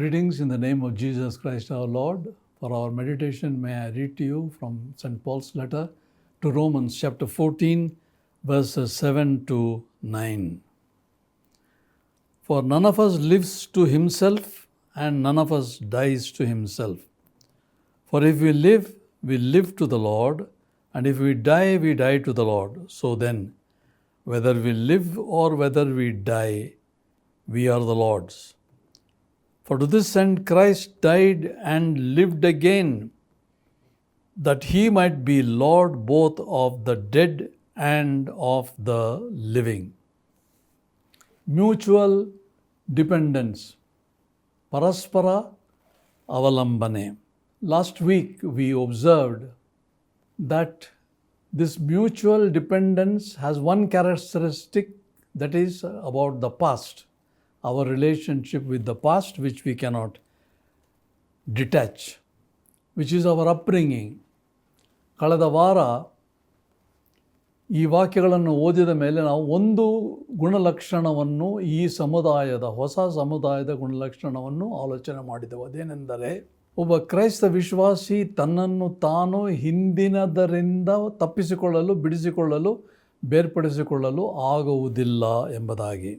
Greetings in the name of Jesus Christ our Lord. For our meditation, may I read to you from St. Paul's letter to Romans chapter 14, verses 7 to 9. For none of us lives to himself, and none of us dies to himself. For if we live to the Lord, and if we die to the Lord. So then, whether we live or whether we die, we are the Lord's. For to this end Christ died and lived again, that he might be Lord both of the dead and of the living. Mutual dependence, paraspara avalambane. Last week we observed that this mutual dependence has one characteristic, that is about the past. Our relationship with the past, which we cannot detach, which is our upbringing. ಕಳೆದ ವಾರ ಈ ವಾಕ್ಯಗಳನ್ನು ಓದಿದ ಮೇಲೆ ನಾವು ಒಂದು ಗುಣಲಕ್ಷಣವನ್ನು ಈ ಹೊಸ ಸಮುದಾಯದ ಗುಣಲಕ್ಷಣವನ್ನು ಆಲೋಚನೆ ಮಾಡಿದೆವು. ಅದೇನೆಂದರೆ, ಒಬ್ಬ ಕ್ರೈಸ್ತ ವಿಶ್ವಾಸಿ ತನ್ನನ್ನು ತಾನು ಹಿಂದಿನದರಿಂದ ತಪ್ಪಿಸಿಕೊಳ್ಳಲು, ಬಿಡಿಸಿಕೊಳ್ಳಲು, ಬೇರ್ಪಡಿಸಿಕೊಳ್ಳಲು ಆಗುವುದಿಲ್ಲ ಎಂಬುದಾಗಿ.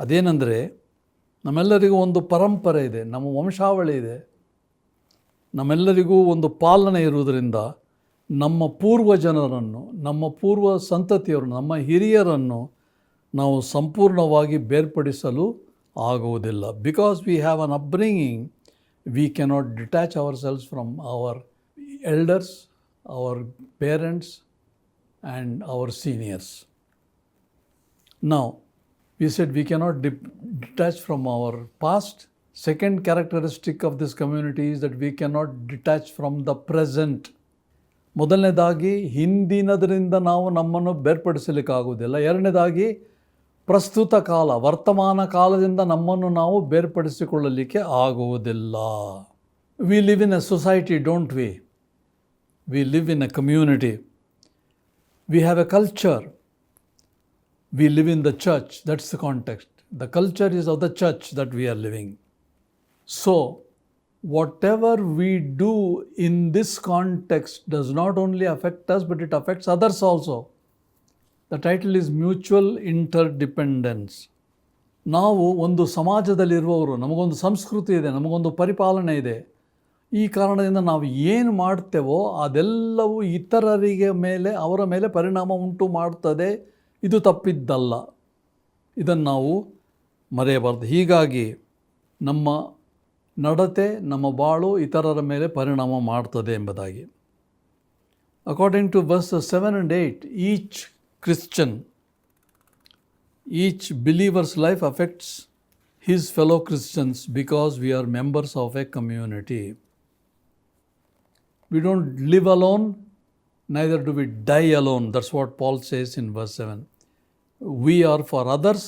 ಅದೇನೆಂದರೆ, ನಮ್ಮೆಲ್ಲರಿಗೂ ಒಂದು ಪರಂಪರೆ ಇದೆ, ನಮ್ಮ ವಂಶಾವಳಿ ಇದೆ, ನಮ್ಮೆಲ್ಲರಿಗೂ ಒಂದು ಪಾಲನೆ ಇರುವುದರಿಂದ ನಮ್ಮ ಪೂರ್ವಜನರನ್ನು, ನಮ್ಮ ಪೂರ್ವ ಸಂತತಿಯರನ್ನು, ನಮ್ಮ ಹಿರಿಯರನ್ನು ನಾವು ಸಂಪೂರ್ಣವಾಗಿ ಬೇರ್ಪಡಿಸಲು ಆಗುವುದಿಲ್ಲ. Because we have an upbringing, we cannot detach ourselves from our elders, our parents and our seniors. Now, we said we cannot detach from our past. Second characteristic of this community is that we cannot detach from the present. ಮೊದಲನೇದಾಗಿ ಹಿಂದಿನದರಿಂದ ನಾವು ನಮ್ಮನ್ನು ಬೇರ್ಪಡಿಸಲಿಕ್ಕಾಗುವುದಿಲ್ಲ. ಎರಡನೇದಾಗಿ ಪ್ರಸ್ತುತ ಕಾಲ, ವರ್ತಮಾನ ಕಾಲದಿಂದ ನಮ್ಮನ್ನು ನಾವು ಬೇರ್ಪಡಿಸಿಕೊಳ್ಳಲಿಕ್ಕೆ ಆಗುವುದಿಲ್ಲ. We live in a society, don't we? We live in a community. We have a culture. We live in the church. That's the context. The culture is of the church that we are living. So, whatever we do in this context does not only affect us, but it affects others also. The title is Mutual Interdependence. ನಾವು ಒಂದು ಸಮಾಜದಲ್ಲಿರುವವರು, ನಮಗೊಂದು ಸಂಸ್ಕೃತಿ ಇದೆ, ನಮಗೊಂದು ಪರಿಪಾಲನೆ ಇದೆ. ಈ ಕಾರಣದಿಂದ ನಾವು ಏನು ಮಾಡ್ತೇವೋ ಅದೆಲ್ಲವೂ ಇತರರಿಗೆ ಮೇಲೆ, ಅವರ ಮೇಲೆ ಪರಿಣಾಮ ಉಂಟು ಮಾಡ್ತದೆ. ಇದು ತಪ್ಪಿದ್ದಲ್ಲ, ಇದನ್ನು ನಾವು ಮರೆಯಬಾರ್ದು. ಹೀಗಾಗಿ ನಮ್ಮ ನಡತೆ, ನಮ್ಮ ಬಾಳು ಇತರರ ಮೇಲೆ ಪರಿಣಾಮ ಮಾಡ್ತದೆ ಎಂಬುದಾಗಿ. According to verses 7 and 8, each believer's life affects his fellow Christians because we are members of a community. We don't live alone, neither do we die alone. That's what Paul says in verse 7. We are for others,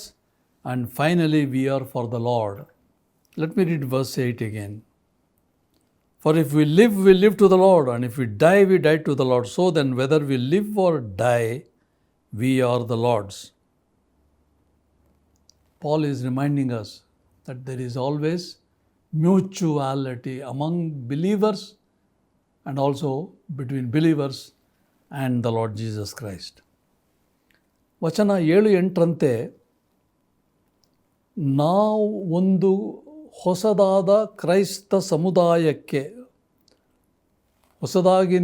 and finally we are for the Lord. Let me read verse 8 again. For if we live to the Lord, and if we die to the Lord. So then, whether we live or die, we are the Lord's. Paul is reminding us that there is always mutuality among believers and also between believers and the Lord Jesus Christ. ವಚನ 7-8ರಂತೆ ನಾವು ಒಂದು ಹೊಸದಾದ ಕ್ರೈಸ್ತ ಸಮುದಾಯಕ್ಕೆ, ಹೊಸದಾಗಿ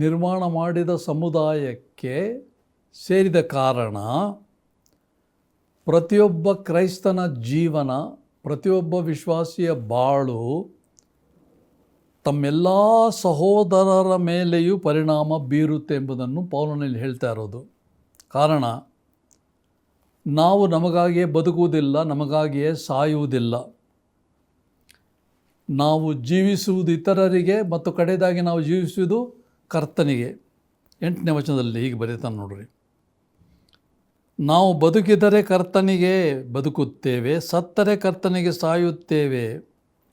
ನಿರ್ಮಾಣ ಮಾಡಿದ ಸಮುದಾಯಕ್ಕೆ ಸೇರಿದ ಕಾರಣ ಪ್ರತಿಯೊಬ್ಬ ಕ್ರೈಸ್ತನ ಜೀವನ, ಪ್ರತಿಯೊಬ್ಬ ವಿಶ್ವಾಸಿಯ ಬಾಳು ತಮ್ಮೆಲ್ಲ ಸಹೋದರರ ಮೇಲೆಯೂ ಪರಿಣಾಮ ಬೀರುತ್ತೆ ಎಂಬುದನ್ನು ಪೌಲನಲ್ಲಿ ಹೇಳ್ತಾ ಇರೋದು. ಕಾರಣ, ನಾವು ನಮಗಾಗಿಯೇ ಬದುಕುವುದಿಲ್ಲ, ನಮಗಾಗಿಯೇ ಸಾಯುವುದಿಲ್ಲ. ನಾವು ಜೀವಿಸುವುದು ಇತರರಿಗೆ ಮತ್ತು ಕಡೆಯದಾಗಿ ನಾವು ಜೀವಿಸುವುದು ಕರ್ತನಿಗೆ. 8ನೇ ವಚನದಲ್ಲಿ ಹೀಗೆ ಬರೀತಾನೆ ನೋಡ್ರಿ, ನಾವು ಬದುಕಿದರೆ ಕರ್ತನಿಗೆ ಬದುಕುತ್ತೇವೆ, ಸತ್ತರೆ ಕರ್ತನಿಗೆ ಸಾಯುತ್ತೇವೆ.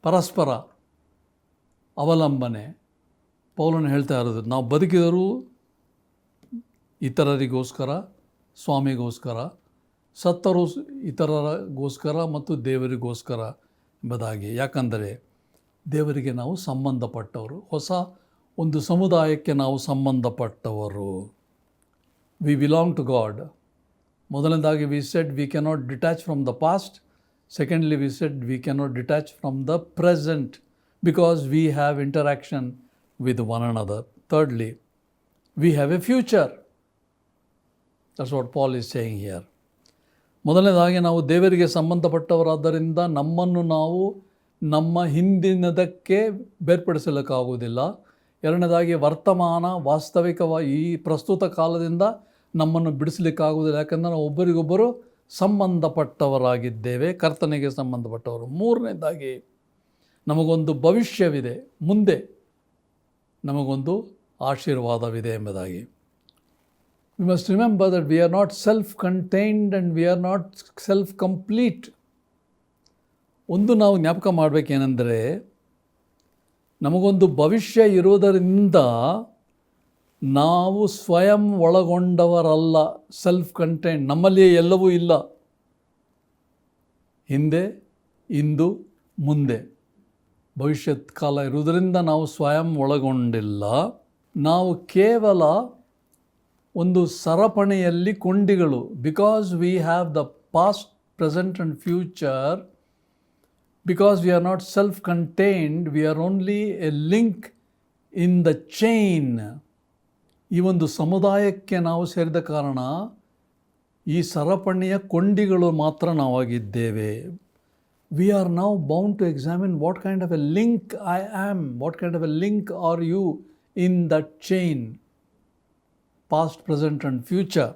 ಪರಸ್ಪರ ಅವಲಂಬನೆ. ಪೌಲನು ಹೇಳ್ತಾ ಇರೋದು, ನಾವು ಬದುಕಿದರೂ ಇತರರಿಗೋಸ್ಕರ, ಸ್ವಾಮಿಗೋಸ್ಕರ, ಸತ್ತರು ಇತರರಿಗೋಸ್ಕರ ಮತ್ತು ದೇವರಿಗೋಸ್ಕರ. ಎಂಬುದಾಗಿ. ಯಾಕಂದರೆ ದೇವರಿಗೆ ನಾವು ಸಂಬಂಧಪಟ್ಟವರು, ಹೊಸ ಒಂದು ಸಮುದಾಯಕ್ಕೆ ನಾವು ಸಂಬಂಧಪಟ್ಟವರು. We belong to God. ಮೊದಲನೇದಾಗಿ we said we cannot detach from the past. Secondly we said we cannot detach from the present because we have interaction with one another. Thirdly we have a future. That's what Paul is saying here. ಮೊದಲನೇದಾಗಿ ನಾವು ದೇವರಿಗೆ ಸಂಬಂಧಪಟ್ಟವರಾದ್ದರಿಂದ ನಮ್ಮನ್ನು ನಾವು ನಮ್ಮ ಹಿಂದಿನದಕ್ಕೆ ಬೇರ್ಪಡಿಸಲಿಕ್ಕಾಗುವುದಿಲ್ಲ. ಎರಡನೇದಾಗಿ ವರ್ತಮಾನ ವಾಸ್ತವಿಕವಾಗಿ ಈ ಪ್ರಸ್ತುತ ಕಾಲದಿಂದ ನಮ್ಮನ್ನು ಬಿಡಿಸಲಿಕ್ಕಾಗುವುದಿಲ್ಲ. ಯಾಕಂದರೆ ನಾವು ಒಬ್ಬರಿಗೊಬ್ಬರು ಸಂಬಂಧಪಟ್ಟವರಾಗಿದ್ದೇವೆ, ಕರ್ತನಿಗೆ ಸಂಬಂಧಪಟ್ಟವರು. ಮೂರನೇದಾಗಿ ನಮಗೊಂದು ಭವಿಷ್ಯವಿದೆ, ಮುಂದೆ ನಮಗೊಂದು ಆಶೀರ್ವಾದವಿದೆ ಎಂಬುದಾಗಿ. We must remember that we are not self-contained and we are not self-complete. ಒಂದು ನಾವು ಜ್ಞಾಪಕ ಮಾಡಬೇಕೇನೆಂದರೆ, ನಮಗೊಂದು ಭವಿಷ್ಯ ಇರುವುದರಿಂದ ನಾವು ಸ್ವಯಂ ಒಳಗೊಂಡವರಲ್ಲ. ಸೆಲ್ಫ್ ಕಂಟೈನ್ಡ್, ನಮ್ಮಲ್ಲಿಯೇ ಎಲ್ಲವೂ ಇಲ್ಲ. ಹಿಂದೆ, ಇಂದು, ಮುಂದೆ ಭವಿಷ್ಯತ್ ಕಾಲ ಇರುವುದರಿಂದ ನಾವು ಸ್ವಯಂ ಒಳಗೊಂಡಿಲ್ಲ. ನಾವು ಕೇವಲ ಒಂದು ಸರಪಣಿಯಲ್ಲಿ ಕೊಂಡಿಗಳು. Because we have the past, present and future, because we are not self contained, we are only a link in the chain. ಈ ಒಂದು ಸಮುದಾಯಕ್ಕೆ ನಾವು ಸೇರಿದ ಕಾರಣ ಈ ಸರಪಣಿಯ ಕೊಂಡಿಗಳು ಮಾತ್ರ ನಾವಾಗಿದ್ದೇವೆ. We are now bound to examine what kind of a link I am, what kind of a link are you in that chain, past, present and future.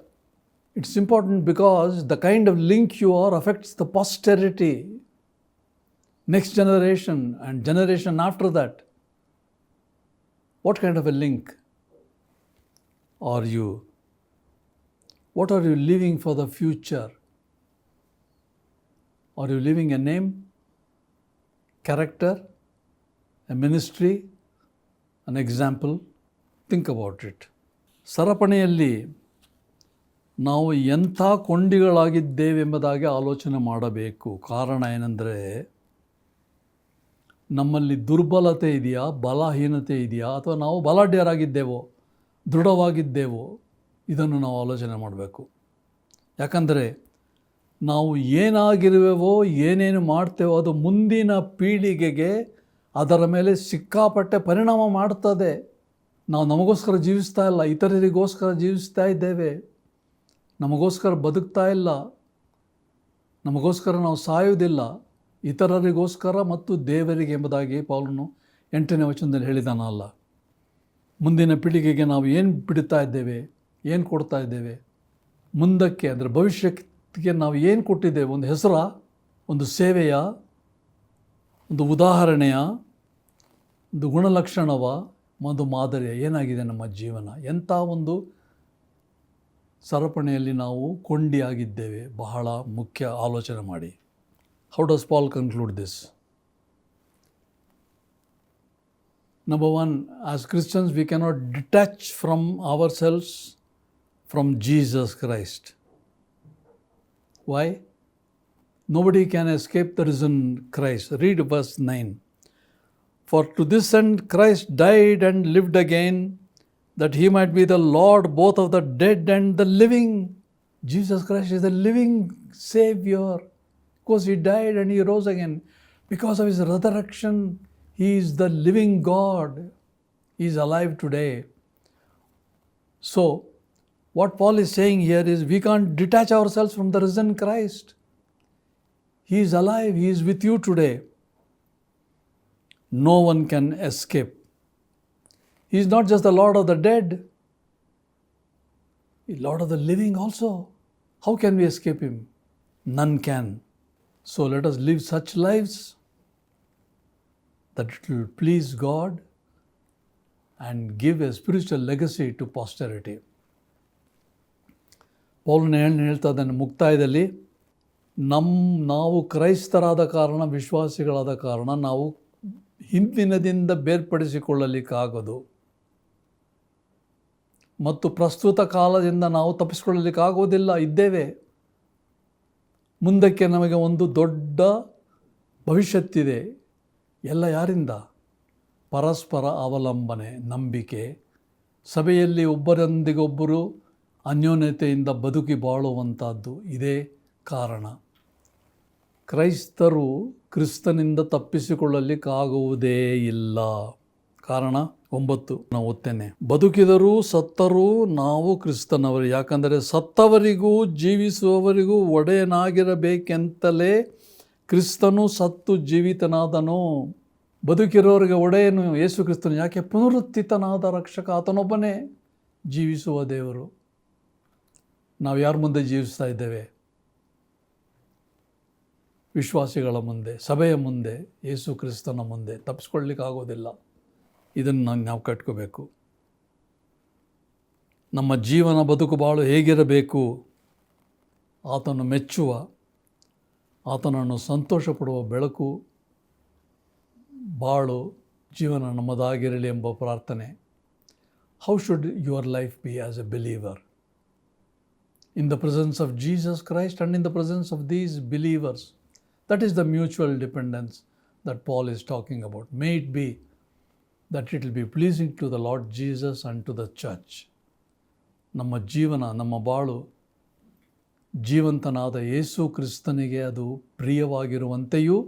It's important because the kind of link you are affects the posterity, next generation and generation after that. What kind of a link are you? What are you leaving for the future? Are you leaving a name, character, a ministry, an example? Think about it. ಸರಪಣಿಯಲ್ಲಿ ನಾವು ಎಂಥ ಕೊಂಡಿಗಳಾಗಿದ್ದೇವೆ ಎಂಬುದಾಗಿ ಆಲೋಚನೆ ಮಾಡಬೇಕು. ಕಾರಣ ಏನೆಂದರೆ, ನಮ್ಮಲ್ಲಿ ದುರ್ಬಲತೆ ಇದೆಯಾ, ಬಲಹೀನತೆ ಇದೆಯಾ, ಅಥವಾ ನಾವು ಬಲಾಢ್ಯರಾಗಿದ್ದೇವೋ, ದೃಢವಾಗಿದ್ದೇವೋ, ಇದನ್ನು ನಾವು ಆಲೋಚನೆ ಮಾಡಬೇಕು. ಯಾಕಂದರೆ ನಾವು ಏನಾಗಿರುವೆವೋ, ಏನೇನು ಮಾಡ್ತೇವೋ ಅದು ಮುಂದಿನ ಪೀಳಿಗೆಗೆ ಅದರ ಮೇಲೆ ಸಿಕ್ಕಾಪಟ್ಟೆ ಪರಿಣಾಮ ಮಾಡ್ತದೆ. ನಾವು ನಮಗೋಸ್ಕರ ಜೀವಿಸ್ತಾ ಇಲ್ಲ, ಇತರರಿಗೋಸ್ಕರ ಜೀವಿಸ್ತಾ ಇದ್ದೇವೆ. ನಮಗೋಸ್ಕರ ಬದುಕ್ತಾ ಇಲ್ಲ, ನಮಗೋಸ್ಕರ ನಾವು ಸಾಯುವುದಿಲ್ಲ, ಇತರರಿಗೋಸ್ಕರ ಮತ್ತು ದೇವರಿಗೆ ಎಂಬುದಾಗಿ ಪೌಲನು 8ನೇ ವಚನದಲ್ಲಿ ಹೇಳಿದಾನಲ್ಲ. ಮುಂದಿನ ಪೀಳಿಗೆಗೆ ನಾವು ಏನು ಬಿಡ್ತಾ ಇದ್ದೇವೆ, ಏನು ಕೊಡ್ತಾ ಇದ್ದೇವೆ, ಮುಂದಕ್ಕೆ ಅಂದರೆ ಭವಿಷ್ಯಕ್ಕೆ ನಾವು ಏನು ಕೊಟ್ಟಿದ್ದೇವೆ? ಒಂದು ಹೆಸರ, ಒಂದು ಸೇವೆಯ, ಒಂದು ಉದಾಹರಣೆಯ, ಒಂದು ಗುಣಲಕ್ಷಣವ, ಒಂದು ಮಾದರಿಯ, ಏನಾಗಿದೆ ನಮ್ಮ ಜೀವನ? ಎಂಥ ಒಂದು ಸರಪಣಿಯಲ್ಲಿ ನಾವು ಕೊಂಡಿಯಾಗಿದ್ದೇವೆ? ಬಹಳ ಮುಖ್ಯ ಆಲೋಚನೆ ಮಾಡಿ. How does Paul conclude this? Number one, as Christians we cannot detach from ourselves from Jesus Christ. Why? Nobody can escape the risen Christ. Read verse 9. For to this end Christ died and lived again, that he might be the Lord both of the dead and the living. Jesus Christ is the living Savior. Because he died and he rose again. Because of his resurrection, he is the living God. He is alive today. So, what Paul is saying here is we can't detach ourselves from the risen Christ. He is alive. He is with you today. No one can escape. He is not just the Lord of the dead. He is Lord of the living also. How can we escape him? None can. So let us live such lives that it will please God and give a spiritual legacy to posterity. ಪೌಲನು ಹೇಳ್ತಾ ಇದ್ದಾನೆ ಮುಕ್ತಾಯದಲ್ಲಿ, ನಾವು ಕ್ರೈಸ್ತರಾದ ಕಾರಣ, ವಿಶ್ವಾಸಿಗಳಾದ ಕಾರಣ ನಾವು ಹಿಂದಿನದಿಂದ ಬೇರ್ಪಡಿಸಿಕೊಳ್ಳಲಿಕ್ಕಾಗದು ಮತ್ತು ಪ್ರಸ್ತುತ ಕಾಲದಿಂದ ನಾವು ತಪ್ಪಿಸಿಕೊಳ್ಳಲಿಕ್ಕಾಗೋದಿಲ್ಲ. ಇದ್ದೇವೆ. ಮುಂದಕ್ಕೆ ನಮಗೆ ಒಂದು ದೊಡ್ಡ ಭವಿಷ್ಯತ್ತಿದೆ. ಎಲ್ಲ ಯಾರಿಂದ? ಪರಸ್ಪರ ಅವಲಂಬನೆ, ನಂಬಿಕೆ, ಸಭೆಯಲ್ಲಿ ಒಬ್ಬರೊಂದಿಗೊಬ್ಬರು ಅನ್ಯೋನ್ಯತೆಯಿಂದ ಬದುಕಿ ಬಾಳುವಂಥದ್ದು. ಇದೇ ಕಾರಣ. ಕ್ರೈಸ್ತರು ಕ್ರಿಸ್ತನಿಂದ ತಪ್ಪಿಸಿಕೊಳ್ಳಲಿಕ್ಕಾಗುವುದೇ ಇಲ್ಲ. ಕಾರಣ 9 ನಾವು ಓದ್ತೇನೆ. ಬದುಕಿದರೂ ಸತ್ತರೂ ನಾವು ಕ್ರಿಸ್ತನವರು, ಯಾಕಂದರೆ ಸತ್ತವರಿಗೂ ಜೀವಿಸುವವರಿಗೂ ಒಡೆಯನಾಗಿರಬೇಕೆಂತಲೇ ಕ್ರಿಸ್ತನು ಸತ್ತು ಜೀವಿತನಾದನು. ಬದುಕಿರೋರಿಗೆ ಒಡೆಯನು ಯೇಸು ಕ್ರಿಸ್ತನು. ಯಾಕೆ? ಪುನರುತ್ಥಿತನಾದ ರಕ್ಷಕ, ಆತನೊಬ್ಬನೇ ಜೀವಿಸುವ ದೇವರು. ನಾವು ಯಾರ ಮುಂದೆ ಜೀವಿಸ್ತಾ ಇದ್ದೇವೆ? ವಿಶ್ವಾಸಿಗಳ ಮುಂದೆ, ಸಭೆಯ ಮುಂದೆ, ಯೇಸು ಕ್ರಿಸ್ತನ ಮುಂದೆ. ತಪ್ಪಿಸ್ಕೊಳ್ಳಿಕ್ಕಾಗೋದಿಲ್ಲ. ಇದನ್ನು ನಾವು ಕಟ್ಕೋಬೇಕು. ನಮ್ಮ ಜೀವನ ಬದುಕು ಬಾಳು ಹೇಗಿರಬೇಕು? ಆತನು ಮೆಚ್ಚುವ, ಆತನನ್ನು ಸಂತೋಷಪಡುವ ಬೆಳಕು ಬಾಳು ಜೀವನ ನಮ್ಮದಾಗಿರಲಿ ಎಂಬ ಪ್ರಾರ್ಥನೆ. How should your life B as A believer? In the presence of Jesus Christ and in the presence of these believers. That is the mutual dependence that Paul is talking about. May it be that it will be pleasing to the Lord Jesus and to the church. ನಮ್ಮ ಜೀವನ, ನಮ್ಮ ಬಾಳು ಜೀವಂತನಾದ ಯೇಸು ಕ್ರಿಸ್ತನಿಗೆ ಅದು ಪ್ರಿಯವಾಗಿರುವಂತೆಯೂ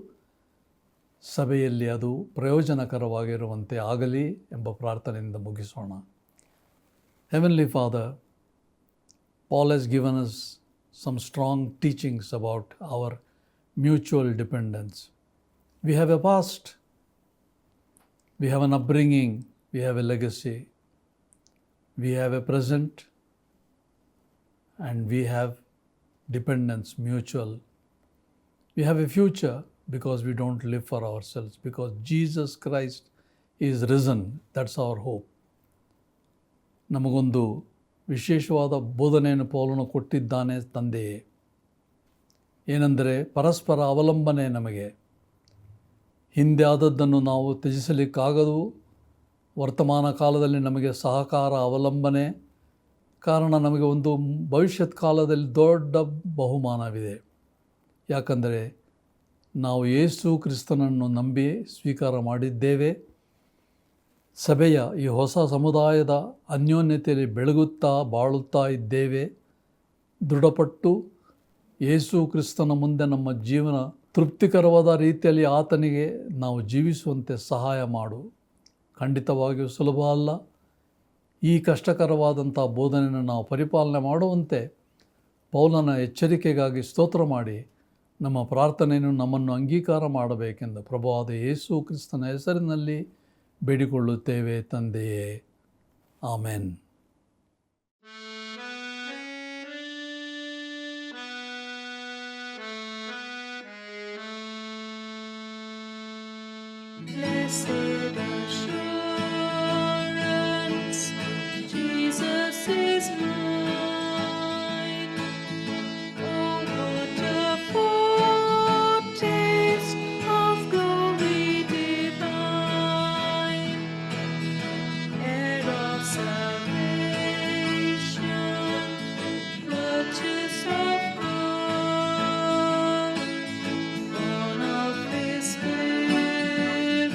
ಸಭೆಯಲ್ಲಿ ಅದು ಪ್ರಯೋಜನಕರವಾಗಿರುವಂತೆ ಆಗಲಿ ಎಂಬ ಪ್ರಾರ್ಥನೆಯಿಂದ ಮುಗಿಸೋಣ. Heavenly Father, Paul has given us some strong teachings about our mutual dependence. We have a past, we have an upbringing, we have a legacy, we have a present, and we have dependence, mutual. We have a future because we don't live for ourselves, because Jesus Christ is risen. That's our hope. ನಮಗೊಂದು ವಿಶೇಷವಾದ ಬೋಧನೆಯನ್ನು ಪೌಲನು ಕೊಟ್ಟಿದ್ದಾನೆ ತಂದೆಯೇ. ಏನೆಂದರೆ ಪರಸ್ಪರ ಅವಲಂಬನೆ. ನಮಗೆ ಹಿಂದೆ ಆದದ್ದನ್ನು ನಾವು ತ್ಯಜಿಸಲಿಕ್ಕಾಗದು. ವರ್ತಮಾನ ಕಾಲದಲ್ಲಿ ನಮಗೆ ಸಹಕಾರ, ಅವಲಂಬನೆ. ಕಾರಣ ನಮಗೆ ಒಂದು ಭವಿಷ್ಯತ್ ಕಾಲದಲ್ಲಿ ದೊಡ್ಡ ಬಹುಮಾನವಿದೆ. ಯಾಕಂದರೆ ನಾವು ಯೇಸು ಕ್ರಿಸ್ತನನ್ನು ನಂಬಿ ಸ್ವೀಕಾರ ಮಾಡಿದ್ದೇವೆ. ಸಭೆಯ ಈ ಹೊಸ ಸಮುದಾಯದ ಅನ್ಯೋನ್ಯತೆಯಲ್ಲಿ ಬೆಳಗುತ್ತಾ ಬಾಳುತ್ತಾ ಇದ್ದೇವೆ. ದೃಢಪಟ್ಟು ಯೇಸು ಕ್ರಿಸ್ತನ ಮುಂದೆ ನಮ್ಮ ಜೀವನ ತೃಪ್ತಿಕರವಾದ ರೀತಿಯಲ್ಲಿ ಆತನಿಗೆ ನಾವು ಜೀವಿಸುವಂತೆ ಸಹಾಯ ಮಾಡು. ಖಂಡಿತವಾಗಿಯೂ ಸುಲಭ ಅಲ್ಲ. ಈ ಕಷ್ಟಕರವಾದಂಥ ಬೋಧನೆಯನ್ನು ನಾವು ಪರಿಪಾಲನೆ ಮಾಡುವಂತೆ ಪೌಲನ ಎಚ್ಚರಿಕೆಗಾಗಿ ಸ್ತೋತ್ರ ಮಾಡಿ ನಮ್ಮ ಪ್ರಾರ್ಥನೆಯನ್ನು ನಮ್ಮನ್ನು ಅಂಗೀಕಾರ ಮಾಡಬೇಕೆಂದು ಪ್ರಭುವಾದ ಯೇಸು ಕ್ರಿಸ್ತನ ಹೆಸರಿನಲ್ಲಿ ಬೇಡಿಕೊಳ್ಳುತ್ತೇವೆ ತಂದೆಯೇ. Amen. Blessed assurance, Jesus is mine. Oh, what a foretaste of glory divine, heir of salvation, purchase of God, born of His Spirit,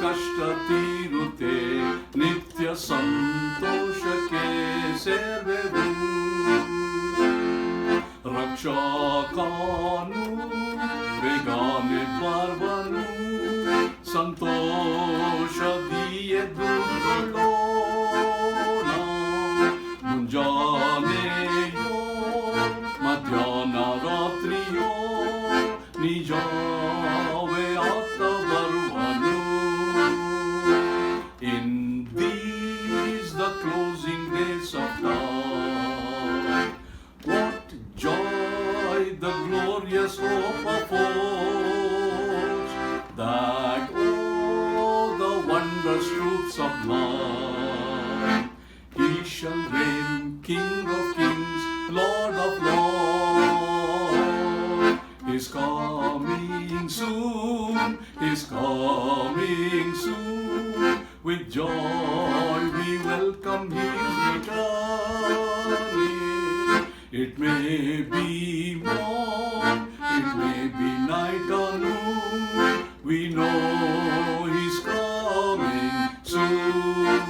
ಕಷ್ಟ ತೀರುತ್ತೆ, ನಿತ್ಯ ಸಂತೋಷಕ್ಕೆ ಸೇರುವೆವು. ರಕ್ಷಕನು ಬೇಗನೆ ಬರುವನು, ಸಂತೋಷದಿ ಎದ್ದುಕೊಳ್ಳೋಣ. ಮುಂಜಾನೆಯೋ ಮಧ್ಯಾಹ್ನ ರಾತ್ರಿಯೋ ನಿಜವೇ ಆತ ಬರುವನು. In these the closing days of time, what joy the glorious hope affords, that all the wondrous truths of life, He shall reign King of kings, Lord of lords. He's coming soon, He's coming soon. With joy we welcome His returning. It may be morn, it may be night or noon, we know He's coming soon.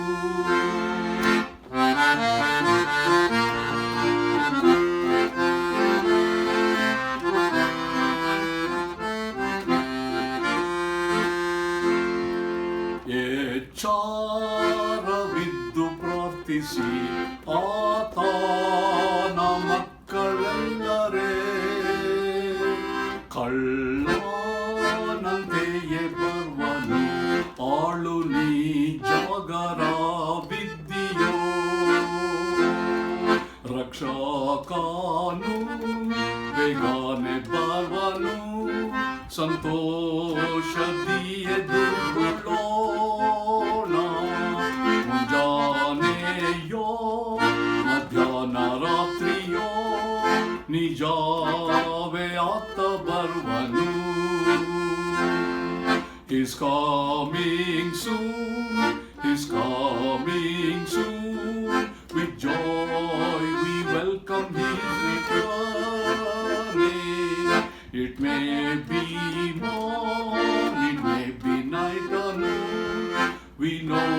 ಎಚ್ಚಾರವಿದ್ದು ಪ್ರಾರ್ಥಿಸಿ ಆತನ ಮಕ್ಕಳೆಲ್ಲರೇ, ಕಳ್ಳನಂತೆಯೇ ಬರುವನು, ಆಳು ನೀ ಜಾಗರವಿದ್ದೀಯೋ. ರಕ್ಷಕನು ಬೇಗನೆ ಬರುವನು, ಸಂತೋಷದಿ ಎದ್ದುಕೊಳ್ಳೋಣ. ಮುಂಜಾನೆಯೋ ಮಧ್ಯಾಹ್ನ ರಾತ್ರಿಯೋ ನಿಜವೇ ಆತ ಬರುವನು. He's coming soon, He's coming soon. With joy we welcome His returning. It may be morn, it may be night or noon, we know